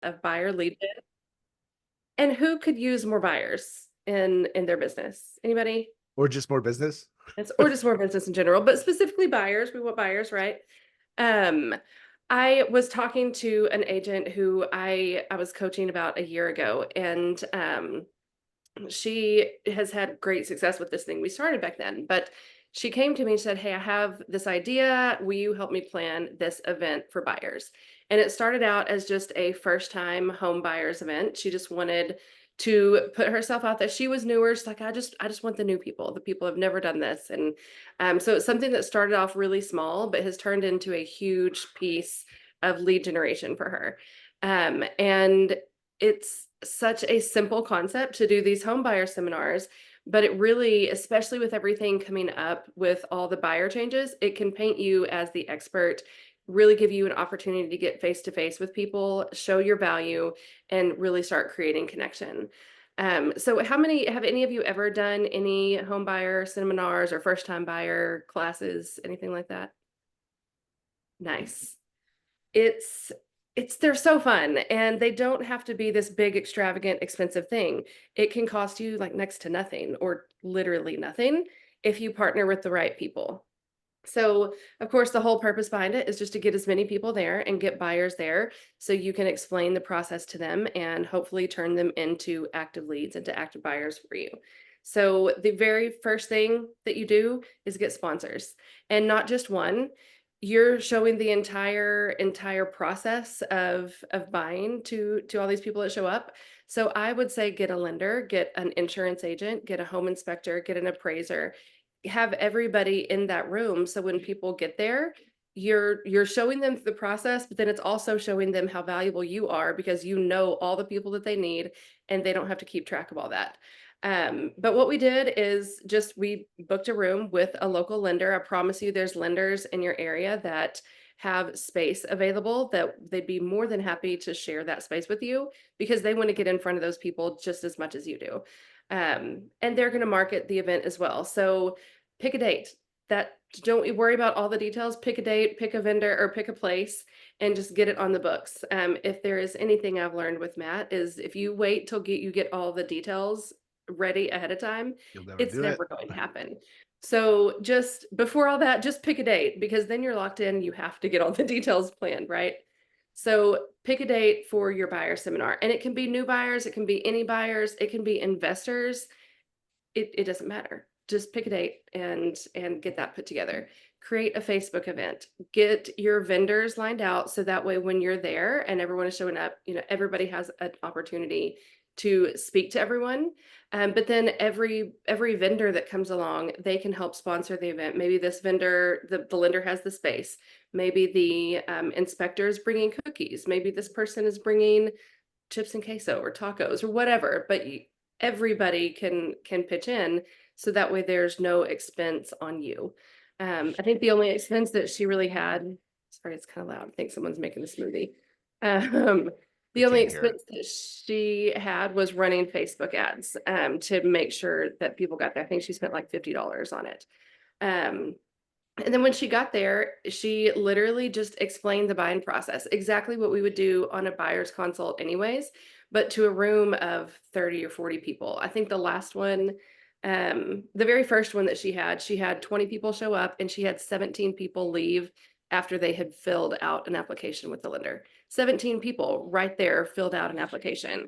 of buyer lead gen. And who could use more buyers in their business? Anybody? Or just more business? It's or just more business in general, but specifically buyers. We want buyers, right? Um, I was talking to an agent who I was coaching about a year ago, and she has had great success with this thing we started back then. But she came to me and said, "Hey, I have this idea. Will you help me plan this event for buyers?" And it started out as just a first time home buyers event. She just wanted to put herself out there. She was newer. She's like, I just want the new people. The people have never done this. And so it's something that started off really small, but has turned into a huge piece of lead generation for her. And it's such a simple concept to do these home buyer seminars, but it really, especially with everything coming up with all the buyer changes, it can paint you as the expert, really give you an opportunity to get face to face with people, show your value, and really start creating connection. So how many have any of you ever done any home buyer seminars or first time buyer classes, anything like that? Nice. It's they're so fun, and they don't have to be this big, extravagant, expensive thing. It can cost you like next to nothing or literally nothing if you partner with the right people. So, of course, the whole purpose behind it is just to get as many people there and get buyers there so you can explain the process to them and hopefully turn them into active leads, into active buyers for you. So, the very first thing that you do is get sponsors, and not just one. You're showing the entire process of buying to all these people that show up. So I would say get a lender, get an insurance agent, get a home inspector, get an appraiser, have everybody in that room so when people get there, you're showing them the process, but then it's also showing them how valuable you are because you know all the people that they need and they don't have to keep track of all that. But what we did is just we booked a room with a local lender. I promise you there's lenders in your area that have space available that they'd be more than happy to share that space with you because they want to get in front of those people just as much as you do. And they're going to market the event as well. So pick a date. That don't worry about all the details. Pick a date, pick a vendor, or pick a place, and just get it on the books. If there is anything I've learned with Matt is if you wait till you get all the details ready ahead of time, You'll never it's do it. never going to happen. So just before all that, just pick a date because then you're locked in. You have to get all the details planned, right? So pick a date for your buyer seminar, and it can be new buyers, it can be any buyers, it can be investors. It doesn't matter. Just pick a date and get that put together. Create a Facebook event. Get your vendors lined out so that way when you're there and everyone is showing up, everybody has an opportunity to speak to everyone. But then every vendor that comes along, they can help sponsor the event. Maybe this vendor, the lender has the space. Maybe the inspector is bringing cookies. Maybe this person is bringing chips and queso or tacos or whatever, but everybody can pitch in so that way there's no expense on you. I think the only expense that she really had, sorry, it's kind of loud. I think someone's making a smoothie. Um, I the only can't hear it. expense that she had was running Facebook ads to make sure that people got there. I think she spent like $50 on it. Um, and then when she got there, she literally just explained the buying process, exactly what we would do on a buyer's consult anyways, but to a room of 30 or 40 people. I think the last one, the very first one that she had 20 people show up and she had 17 people leave after they had filled out an application with the lender. 17 people right there filled out an application.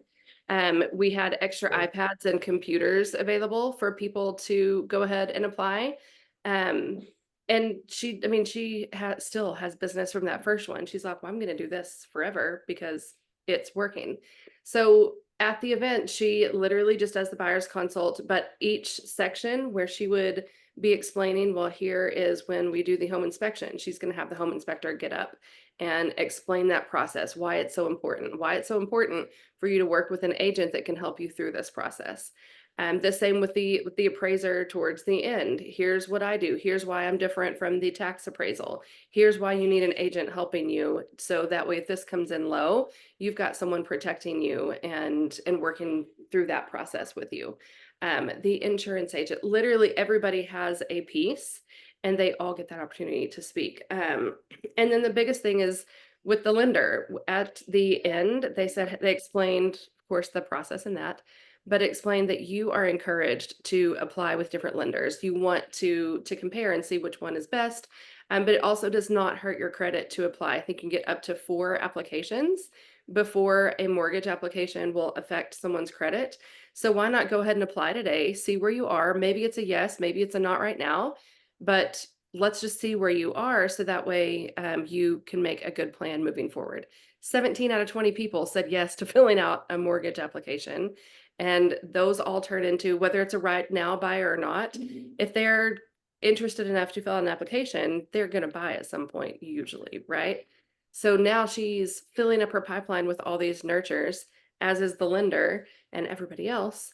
We had extra Whoa. iPads and computers available for people to go ahead and apply. Um, and she, I mean, still has business from that first one. She's like, well, I'm going to do this forever because it's working. So at the event, she literally just does the buyer's consult, but each section where she would be explaining, well, here is when we do the home inspection. She's going to have the home inspector get up and explain that process, why it's so important for you to work with an agent that can help you through this process. The same with the appraiser towards the end. Here's what I do. Here's why I'm different from the tax appraisal. Here's why you need an agent helping you. So that way, if this comes in low, you've got someone protecting you and working through that process with you. The insurance agent, literally everybody has a piece and they all get that opportunity to speak. And then the biggest thing is with the lender. At the end, they explained, of course, the process in that, but explained that you are encouraged to apply with different lenders. You want to compare and see which one is best. But it also does not hurt your credit to apply. I think you can get up to 4 applications before a mortgage application will affect someone's credit. So why not go ahead and apply today, see where you are. Maybe it's a yes, maybe it's a not right now, but let's just see where you are so that way you can make a good plan moving forward. 17 out of 20 people said yes to filling out a mortgage application. And those all turn into, whether it's a right now buyer or not, if they're interested enough to fill out an application, they're going to buy at some point, usually, right? So now she's filling up her pipeline with all these nurtures, as is the lender and everybody else.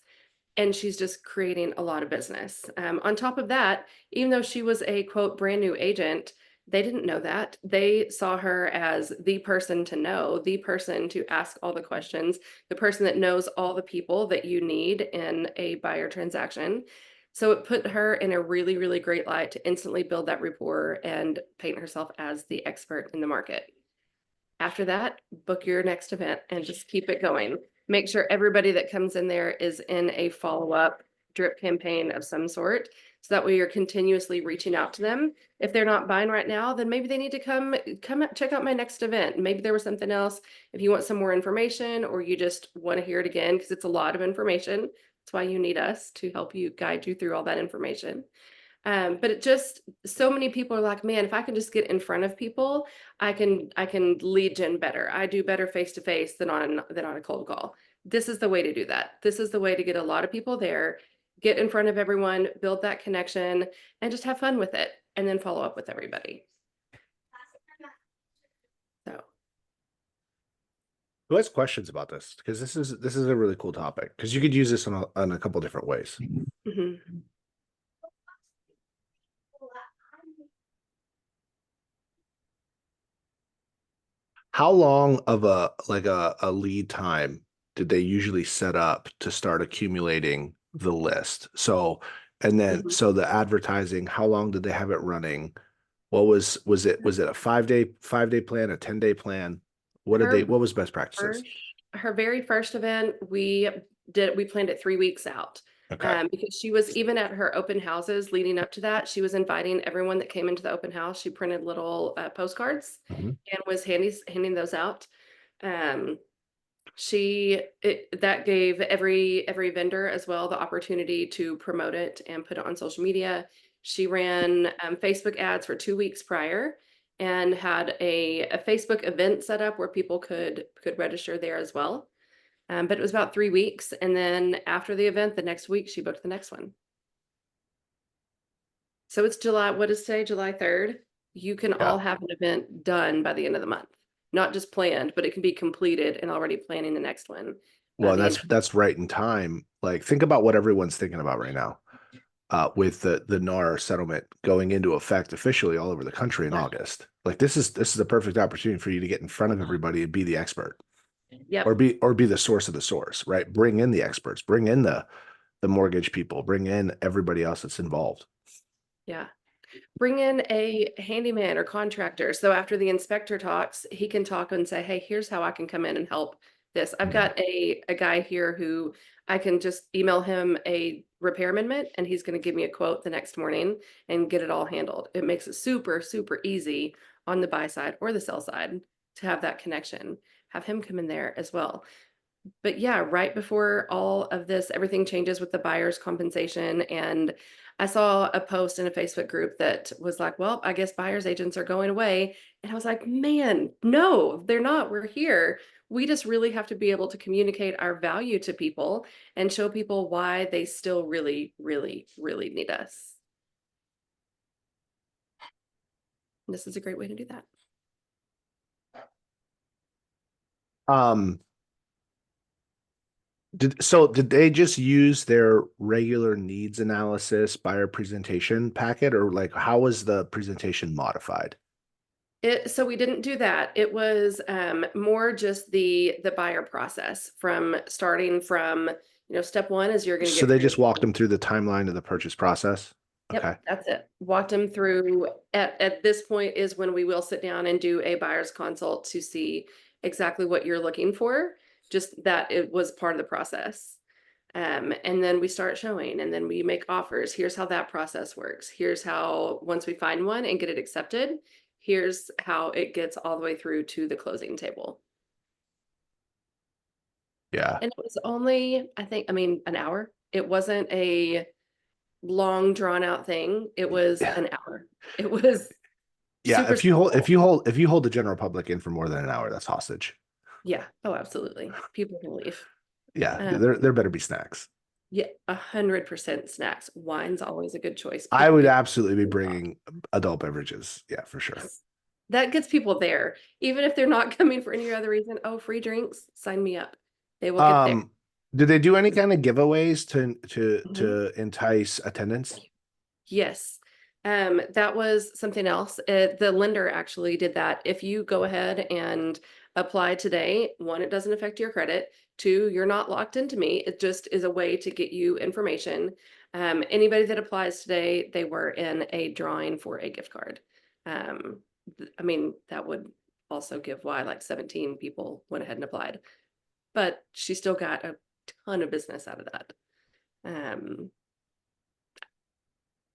And she's just creating a lot of business. On top of that, even though she was a quote brand new agent, they didn't know that. They saw her as the person to know, the person to ask all the questions, the person that knows all the people that you need in a buyer transaction. So it put her in a really, really great light to instantly build that rapport and paint herself as the expert in the market. After that, book your next event and just keep it going. Make sure everybody that comes in there is in a follow-up drip campaign of some sort. So that way you're continuously reaching out to them. If they're not buying right now, then maybe they need to come check out my next event. Maybe there was something else. If you want some more information or you just want to hear it again, because it's a lot of information. That's why you need us to help you guide you through all that information. But it just, so many people are like, man, if I can just get in front of people, I can lead gen better. I do better face to face than on a cold call. This is the way to do that. This is the way to get a lot of people there, get in front of everyone, build that connection, and just have fun with it, and then follow up with everybody. So Who has questions about this? Because this is a really cool topic, because you could use this on a couple different ways. mhm. How long of a lead time did they usually set up to start accumulating the list? So, and then Mhm. so the advertising, how long did they have it running? What was it a 5-day plan, a 10-day plan? What Her was best practices? first, her very first event, we planned it 3 weeks out. Okay. Because she was even at her open houses leading up to that, she was inviting everyone that came into the open house. She printed little postcards Mhm. and was handing those out. Um, that gave every vendor as well the opportunity to promote it and put it on social media. She ran Facebook ads for 2 weeks prior and had a Facebook event set up where people could register there as well. But it was about 3 weeks, and then after the event, the next week she booked the next one. So it's July. What is today? July 3rd. You can Yeah. all have an event done by the end of the month, not just planned, but it can be completed and already planning the next one by Well, the end. that's right in time. Like, think about what everyone's thinking about right now. With the NAR settlement going into effect officially all over the country in August. Like, this is a perfect opportunity for you to get in front of everybody and be the expert, or Yep. be the source of the source, right? Bring in the experts, bring in the mortgage people, bring in everybody else that's involved. Yeah. Bring in a handyman or contractor. So after the inspector talks, he can talk and say, hey, here's how I can come in and help this. I've got a guy here who I can just email him a repair amendment and he's going to give me a quote the next morning and get it all handled. It makes it super, super easy on the buy side or the sell side to have that connection. Have him come in there as well. But yeah, right before all of this, everything changes with the buyer's compensation. And I saw a post in a Facebook group that was like, well, I guess buyer's agents are going away. And I was like, man, no, they're not. We're here. We just really have to be able to communicate our value to people and show people why they still really, really, really need us. This is a great way to do that. Um, did they just use their regular needs analysis buyer presentation packet, or like how was the presentation modified? So we didn't do that. It was more just the buyer process from starting from, step one is you're going to So get they pre. just walked them through the timeline of the purchase process? Okay. Yep, that's it. Walked them through, at this point is when we will sit down and do a buyer's consult to see exactly what you're looking for, just that it was part of the process. And then we start showing, and then we make offers. Here's how that process works. Here's how, once we find one and get it accepted, here's how it gets all the way through to the closing table. Yeah. And it was only, I mean, an hour. It wasn't a long drawn out thing. It was Yeah. an hour. It was Yeah. super simple. If you hold the general public in for more than an hour, that's hostage. Yeah. Oh, absolutely. People can leave. Yeah. Um, There better be snacks. yeah, 100% snacks. Wine's always a good choice. I People would get absolutely be bringing adult beverages. Yeah, for sure. yes. That gets people there, even if they're not coming for any other reason. Oh, free drinks, sign me up. They will get there. Um, did they do any kind of giveaways Mhm. to entice attendance? Yes. That was something else. The lender actually did that. If you go ahead and apply today, one, it doesn't affect your credit. Two, you're not locked into me. It just is a way to get you information. Anybody that applies today, they were in a drawing for a gift card. I mean, that would also give why like 17 people went ahead and applied, but she still got a ton of business out of that. Um,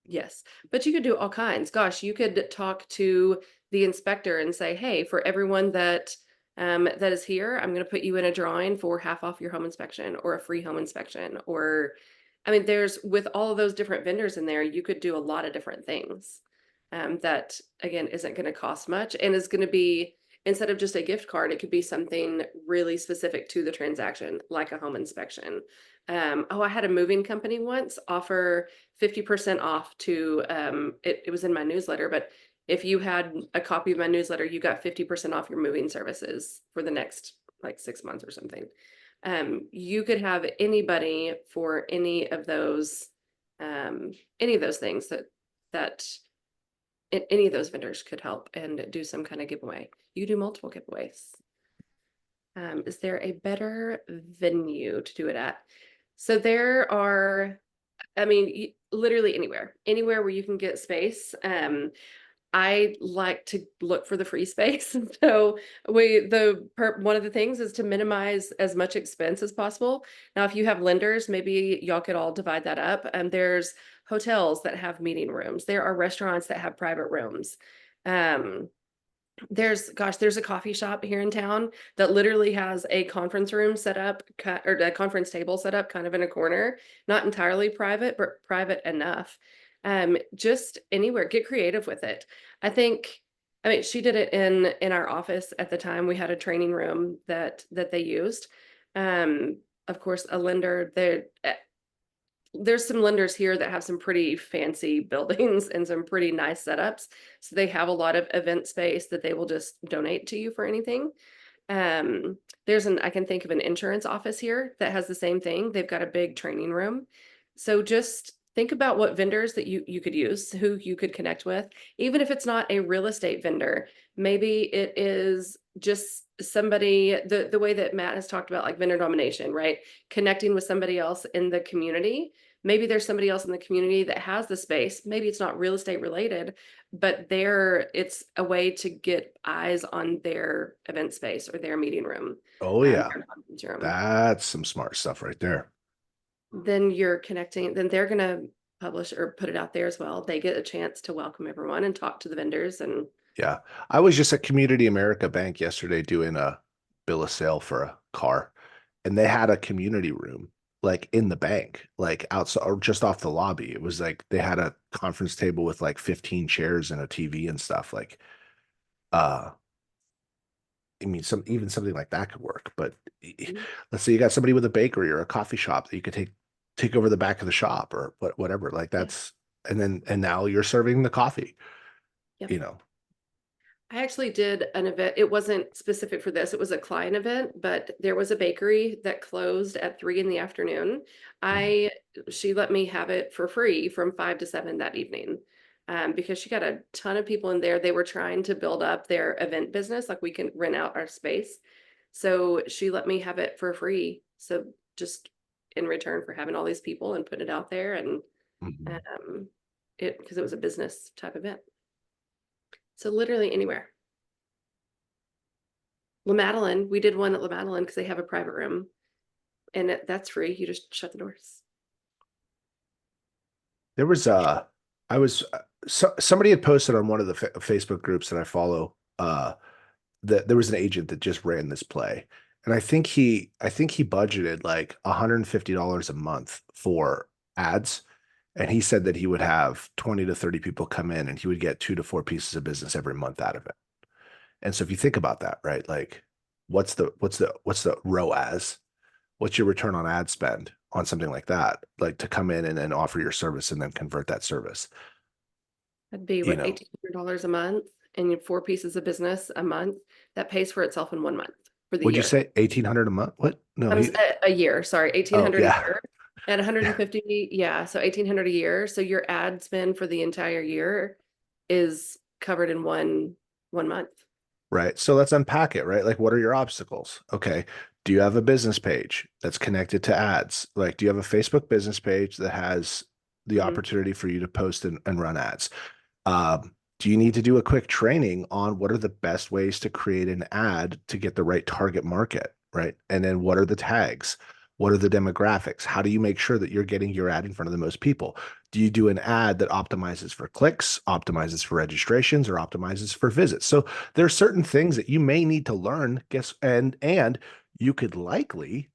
Yes, but you could do all kinds. Gosh, you could talk to the inspector and say, "Hey, for everyone that that is here, I'm going to put you in a drawing for half off your home inspection or a free home inspection." Or, I mean, there's with all of those different vendors in there, you could do a lot of different things. That again isn't going to cost much and is going to be instead of just a gift card, it could be something really specific to the transaction, like a home inspection. Oh, I had a moving company once offer 50% off to it was in my newsletter, but if you had a copy of my newsletter, you got 50% off your moving services for the next like 6 months or something. You could have anybody for any of those things that any of those vendors could help and do some kind of giveaway. You do multiple giveaways. Is there a better venue to do it at? So there are, I mean, literally anywhere where you can get space. I like to look for the free space. So one of the things is to minimize as much expense as possible. Now, if you have lenders, maybe y'all could all divide that up. There's hotels that have meeting rooms. There are restaurants that have private rooms. Um, there's a coffee shop here in town that literally has a conference room set up, or a conference table set up kind of in a corner, not entirely private, but private enough. Just anywhere, get creative with it. I mean, she did it in our office at the time. We had a training room that they used. Um, of course, a lender there. There's some lenders here that have some pretty fancy buildings and some pretty nice setups. So they have a lot of event space that they will just donate to you for anything. Um, I can think of an insurance office here that has the same thing. They've got a big training room. So just think about what vendors that you could use, who you could connect with, even if it's not a real estate vendor. Maybe it is just somebody, the way that Matt has talked about like vendor domination, right? Connecting with somebody else in the community. Maybe there's somebody else in the community that has the space. Maybe it's not real estate related, but it's a way to get eyes on their event space or their meeting room, Oh yeah, their conference room. that's some smart stuff right there. Then you're connecting, then they're gonna publish or put it out there as well. They get a chance to welcome everyone and talk to the vendors and Yeah. I was just at Community America Bank yesterday doing a bill of sale for a car, and they had a community room like in the bank, like outside or just off the lobby. It was like they had a conference table with like 15 chairs and a TV and stuff. Like, uh, I mean, even something like that could work. But mhm, let's say you got somebody with a bakery or a coffee shop that you could take over the back of the shop or whatever. Like yeah, that's and now you're serving the coffee, yep. you know. I actually did an event. It wasn't specific for this. It was a client event, but there was a bakery that closed at 3 in the afternoon. Mhm. She let me have it for free from 5 to 7 that evening. Because she got a ton of people in there. They were trying to build up their event business, like we can rent out our space. So she let me have it for free. So just in return for having all these people and putting it out there and Mhm. um because it was a business type event. So literally anywhere. La Madeline, we did one at La Madeline because they have a private room, and that's free. You just shut the doors. There was I was somebody had posted on one of the Facebook groups that I follow that there was an agent that just ran this play. And I think he budgeted like $150 a month for ads. And he said that he would have 20 to 30 people come in and he would get 2 to 4 pieces of business every month out of it. And so if you think about that, right? Like what's the ROAS? What's your return on ad spend on something like that? Like to come in and then offer your service and then convert that service. That'd be You what, know, $1,800 a month, and you have 4 pieces of business a month. That pays for itself in 1 month for the would you year. say 1,800 a month? What? No, he A year, sorry, eighteen oh hundred a yeah. year at 150. Yeah, so 1,800 a year. So your ad spend for the entire year is covered in one month. Right. So let's unpack it, right? Like, what are your obstacles? Okay. Do you have a business page that's connected to ads? Like, do you have a Facebook business page that has the Mhm. opportunity for you to post and run ads? Do you need to do a quick training on what are the best ways to create an ad to get the right target market, right? And then what are the tags? What are the demographics? How do you make sure that you're getting your ad in front of the most people? Do you do an ad that optimizes for clicks, optimizes for registrations, or optimizes for visits? So there are certain things that you may need to learn, guess, and you could likely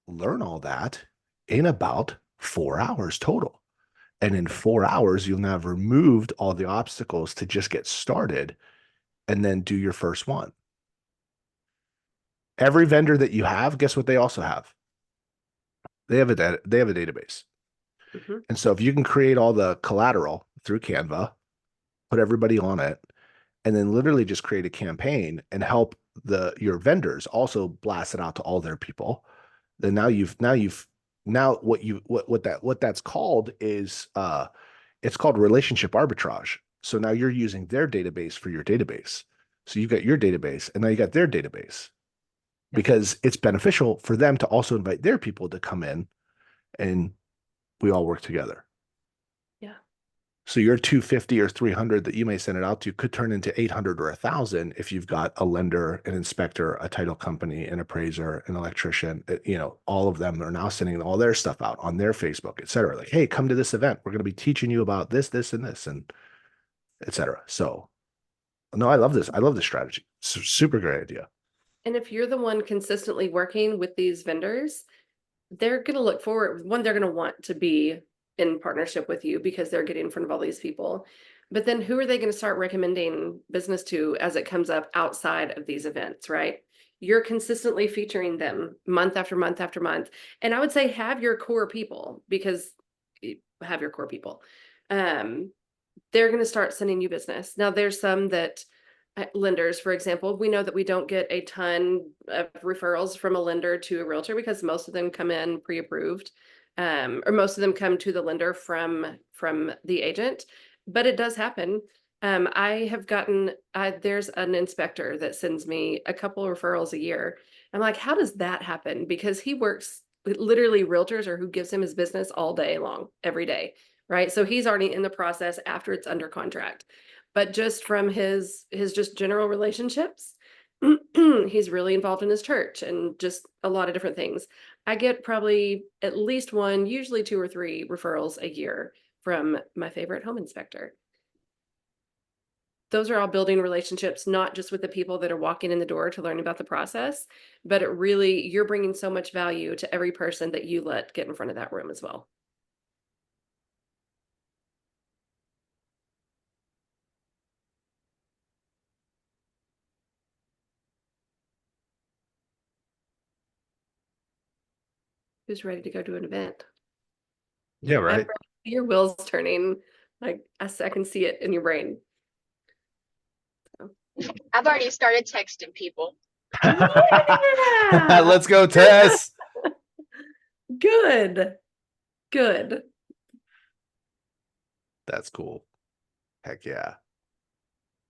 learn all that in about 4 hours total. And in 4 hours, you'll now have removed all the obstacles to just get started and then do your first one. Every vendor that you have, guess what they also have? They have a database. Mhm. And so if you can create all the collateral through Canva, put everybody on it, and then literally just create a campaign and help your vendors also blast it out to all their people, then now what that's called is it's called relationship arbitrage. So now you're using their database for your database. So you've got your database and now you got their database Yeah. because it's beneficial for them to also invite their people to come in and we all work together. Yeah. So your 250 or 300 that you may send it out to could turn into 800 or 1,000 if you've got a lender, an inspector, a title company, an appraiser, an electrician. All of them are now sending all their stuff out on their Facebook, et cetera. Like, hey, come to this event. We're going to be teaching you about this, this, and this, and et cetera. So, no, I love this. I love this strategy. Super great idea. And if you're the one consistently working with these vendors, they're going to look forward. One, they're going to want to be in partnership with you because they're getting in front of all these people. But then who are they going to start recommending business to as it comes up outside of these events, right? You're consistently featuring them month after month after month. And I would say have your core people because have your core people. Um, they're going to start sending you business. Now, there's some that lenders, for example, we know that we don't get a ton of referrals from a lender to a realtor because most of them come in pre-approved, or most of them come to the lender from the agent. But it does happen. I have gotten there's an inspector that sends me a couple of referrals a year. I'm like, how does that happen? Because he works with literally realtors or who gives him his business all day long, every day, right? So he's already in the process after it's under contract. But just from his just general relationships, he's really involved in his church and just a lot of different things. I get probably at least one, usually 2 or 3 referrals a year from my favorite home inspector. Those are all building relationships, not just with the people that are walking in the door to learn about the process, but you're bringing so much value to every person that you let get in front of that room as well. Who's ready to go to an event? Yeah, I'm right. ready. Your wheels turning. Like I can see it in your brain. So. I've already started texting people. Yeah. Let's go, Tess. Good. Good. That's cool. Heck yeah.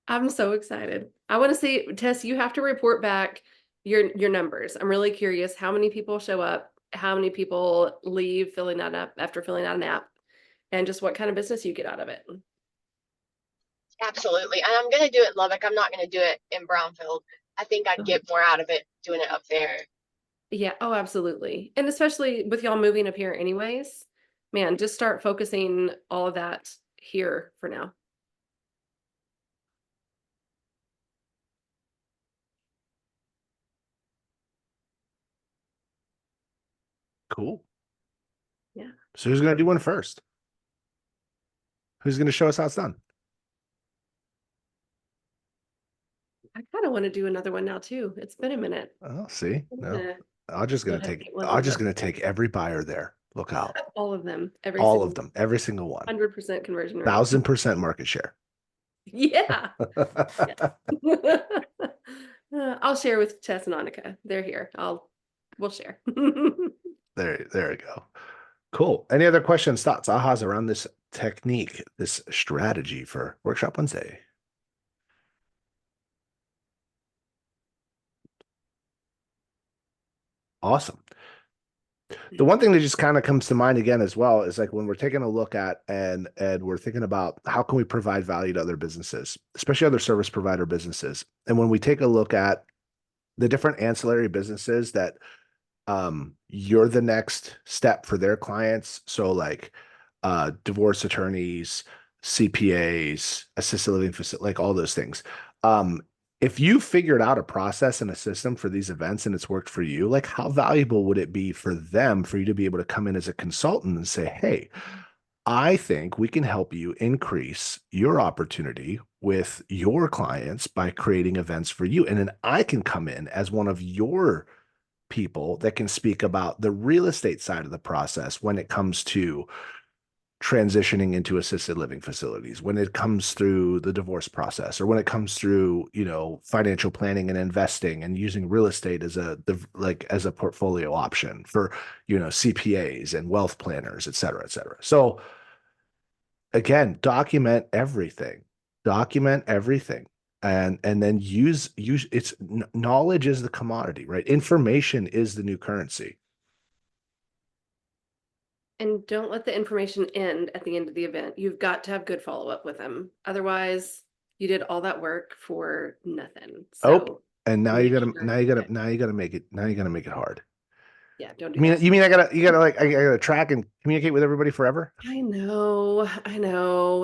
I'm so excited. I want to see, Tess, you have to report back your numbers. I'm really curious how many people show up, how many people leave filling that up after filling out an app. and just what kind of business you get out of it. Absolutely. And I'm gonna do it in Lubbock. I'm not gonna do it in Brownfield. I think I'd get more out of it doing it up there. Yeah. Oh, absolutely. And especially with y'all moving up here anyways, man, just start focusing all of that here for now. Cool. Yeah. So who's going to do one first? Who's going to show us how it's done? I kind of want to do another one now too. It's been a minute. Oh, see, I'm no, gonna I'm just go going to ahead and take, get one of I'm these just up. going to take every buyer there. Look out. All of them, All of them, every single one. 100% conversion rate. 1000% market share. Yeah. Yeah. I'll share with Tess and Annika. They're here. We'll share. There we go. Cool. Any other questions, thoughts, ahas around this technique, this strategy for Workshop Wednesday? Awesome. The one thing that just kind of comes to mind again as well is like when we're taking a look at and we're thinking about how can we provide value to other businesses, especially other service provider businesses. And when we take a look at the different ancillary businesses that you're the next step for their clients. So like divorce attorneys, CPAs, assisted living facility, like all those things. If you figured out a process and a system for these events and it's worked for you, like how valuable would it be for them for you to be able to come in as a consultant and say, hey, I think we can help you increase your opportunity with your clients by creating events for you. And then I can come in as one of your people that can speak about the real estate side of the process when it comes to transitioning into assisted living facilities, when it comes through the divorce process, or when it comes through, financial planning and investing and using real estate as as a portfolio option for, CPAs and wealth planners, et cetera, et cetera. So again, document everything and then use it's knowledge is the commodity, right? Information is the new currency. And don't let the information end at the end of the event. You've got to have good follow-up with them. Otherwise, you did all that work for nothing. So and now you make gotta sure now you gotta now you gotta make it hard. yeah, don't do You mean that. you mean I gotta track and communicate with everybody forever? I know.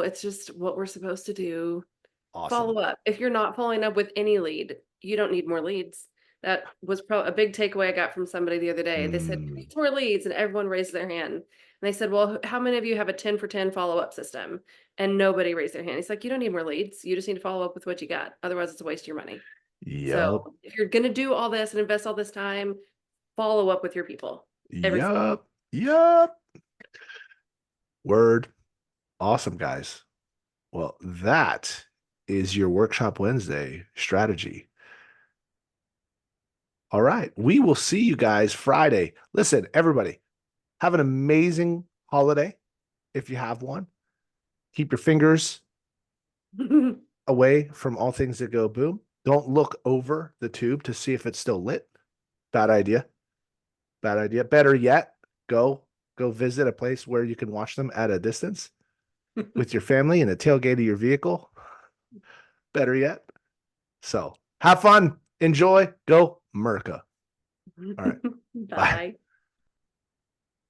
It's just what we're supposed to do. Awesome. Follow up. If you're not following up with any lead, you don't need more leads. That was a big takeaway I got from somebody the other day. They said, "Who needs more leads?" And everyone raised their hand. And they said, "Well, how many of you have a 10 for 10 follow-up system?" And nobody raised their hand. He's like, "You don't need more leads. You just need to follow up with what you got. Otherwise, it's a waste of your money." Yep. So if you're gonna do all this and invest all this time, follow up with your people. Yep. Word. Awesome, guys. Well, that is your Workshop Wednesday strategy. All right. We will see you guys Friday. Listen, everybody, have an amazing holiday if you have one. Keep your fingers away from all things that go boom. Don't look over the tube to see if it's still lit. Bad idea. Bad idea. Better yet, go visit a place where you can watch them at a distance with your family in a tailgate of your vehicle. Better yet. So have fun. Enjoy. Go Merca. All right. Bye. Bye.